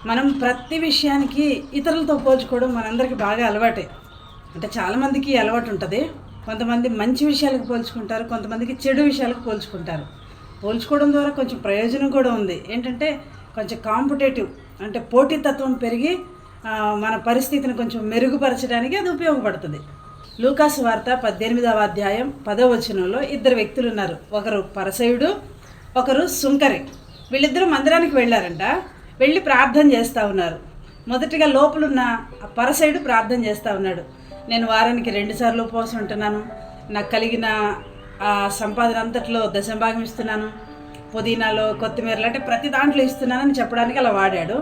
మనం ప్రతి విషయానికి ఇతరులతో పోల్చుకోవడం మనందరికీ బాగా అలవాటే. అంటే చాలామందికి అలవాటు ఉంటుంది. కొంతమంది మంచి విషయాలకు పోల్చుకుంటారు, కొంతమందికి చెడు విషయాలకు పోల్చుకుంటారు. పోల్చుకోవడం ద్వారా కొంచెం ప్రయోజనం కూడా ఉంది. ఏంటంటే కొంచెం కాంపిటేటివ్, అంటే పోటీతత్వం పెరిగి మన పరిస్థితిని కొంచెం మెరుగుపరచడానికి అది ఉపయోగపడుతుంది. లూకాసు వార్త 18వ అధ్యాయం 10వ వచనంలో ఇద్దరు వ్యక్తులు ఉన్నారు. ఒకరు పరిసయ్యుడు, ఒకరు సుంకరి. వీళ్ళిద్దరూ మందిరానికి వెళ్ళారంట. వెళ్ళి ప్రార్థన చేస్తూ ఉన్నారు. మొదటిగా లోపలున్న పరిసయ్యుడు ప్రార్థన చేస్తూ ఉన్నాడు. నేను వారానికి 2 సార్లు ఉపవాసం ఉంటున్నాను, నాకు కలిగిన సంపాదన అంతట్లో దశంభాగం ఇస్తున్నాను, పుదీనాలో కొత్తిమీరలు అంటే ప్రతి దాంట్లో ఇస్తున్నానని చెప్పడానికి అలా వాడాడు.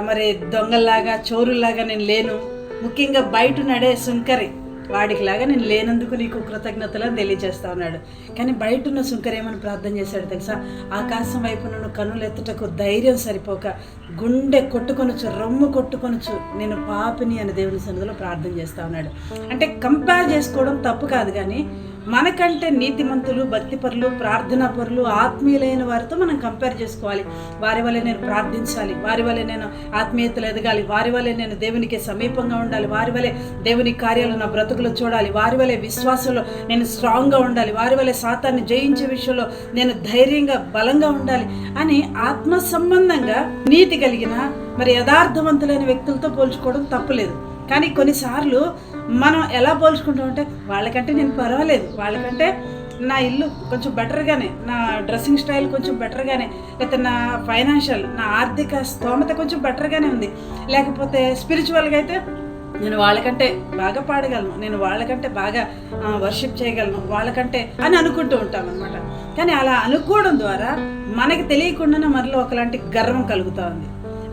మరి దొంగల్లాగా చోరుల్లాగా నేను లేను, ముఖ్యంగా బయట నడే సుంకరి వాడికిలాగా నేను లేనందుకు నీకు కృతజ్ఞతలను తెలియజేస్తా ఉన్నాడు. కానీ బయట ఉన్న సుంకరి ఏమని ప్రార్థన చేశాడు తెలుసా? ఆకాశం వైపు నన్ను కన్నులు ఎత్తుటకు ధైర్యం సరిపోక గుండె కొట్టుకొనొచ్చు, రొమ్ము కొట్టుకొనొచ్చు, నేను పాపిని అని దేవుని సన్నిధిలో ప్రార్థన చేస్తా ఉన్నాడు. అంటే కంపేర్ చేసుకోవడం తప్పు కాదు, కానీ మనకంటే నీతిమంతులు, భక్తిపరులు, ప్రార్థనాపరులు, ఆత్మీయులైన వారితో మనం కంపేర్ చేసుకోవాలి. వారి వల్లే నేను ప్రార్థించాలి, వారి వల్లే నేను ఆత్మీయతలు ఎదగాలి, వారి వల్లే నేను దేవునికి సమీపంగా ఉండాలి, వారి వల్లే దేవుని కార్యాలు నా బ్రతుకులో చూడాలి, వారి వల్లే విశ్వాసంలో నేను స్ట్రాంగ్గా ఉండాలి, వారి వల్లే సాతాన్ని జయించే విషయంలో నేను ధైర్యంగా బలంగా ఉండాలి అని ఆత్మ సంబంధంగా నీతి కలిగిన మరి యథార్థవంతులైన వ్యక్తులతో పోల్చుకోవడం తప్పులేదు. కానీ కొన్నిసార్లు మనం ఎలా పోల్చుకుంటామంటే వాళ్ళకంటే నేను పర్వాలేదు, వాళ్ళకంటే నా ఇల్లు కొంచెం బెటర్గానే, నా డ్రెస్సింగ్ స్టైల్ కొంచెం బెటర్గానే, లేకపోతే నా ఫైనాన్షియల్, నా ఆర్థిక స్తోమత కొంచెం బెటర్గానే ఉంది, లేకపోతే స్పిరిచువల్గా అయితే నేను వాళ్ళకంటే బాగా పాడగలను, నేను వాళ్ళకంటే బాగా వర్షిప్ చేయగలను, వాళ్ళకంటే అని అనుకుంటూ ఉంటాం అనమాట. కానీ అలా అనుకోవడం ద్వారా మనకి తెలియకుండానే మనలో ఒకలాంటి గర్వం కలుగుతూ ఉంది.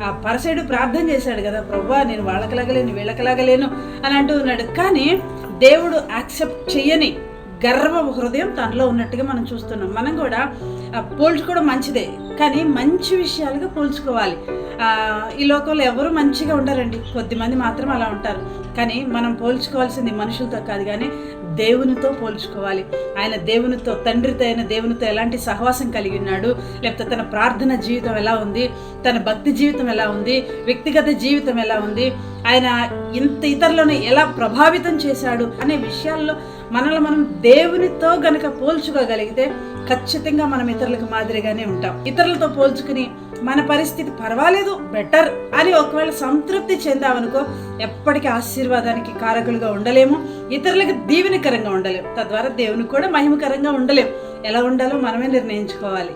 ఆ పరిసయ్యుడు ప్రార్థన చేశాడు కదా, ప్రభువా నేను వాళ్ళకలాగలేను, వీళ్ళకలాగలేను అని అంటూ ఉన్నాడు. కానీ దేవుడు యాక్సెప్ట్ చెయ్యని గర్వ హృదయం తనలో ఉన్నట్టుగా మనం చూస్తున్నాం. మనం కూడా పోల్చుకోవడం మంచిదే, కానీ మంచి విషయాలుగా పోల్చుకోవాలి. ఈ లోకంలో ఎవరు మంచిగా ఉండరండి, కొద్దిమంది మాత్రం అలా ఉంటారు. కానీ మనం పోల్చుకోవాల్సింది మనుషులతో కాదు, కానీ దేవునితో పోల్చుకోవాలి. ఆయన దేవునితో, తండ్రితో అయిన దేవునితో ఎలాంటి సహవాసం కలిగి ఉన్నాడు, లేకపోతే తన ప్రార్థన జీవితం ఎలా ఉంది, తన భక్తి జీవితం ఎలా ఉంది, వ్యక్తిగత జీవితం ఎలా ఉంది, ఆయన ఇంత ఇతరులను ఎలా ప్రభావితం చేశాడు అనే విషయాల్లో మనల్ని మనం దేవునితో గనక పోల్చుకోగలిగితే ఖచ్చితంగా మనం ఇతరులకు మాదిరిగానే ఉంటాం. ఇతరులతో పోల్చుకుని మన పరిస్థితి పర్వాలేదు, బెటర్ అని ఒకవేళ సంతృప్తి చెందామనుకో, ఎప్పటికీ ఆశీర్వాదానికి కారకులుగా ఉండలేము, ఇతరులకు దీవెనకరంగా ఉండలేము, తద్వారా దేవునికి కూడా మహిమకరంగా ఉండలేము. ఎలా ఉండాలో మనమే నిర్ణయించుకోవాలి.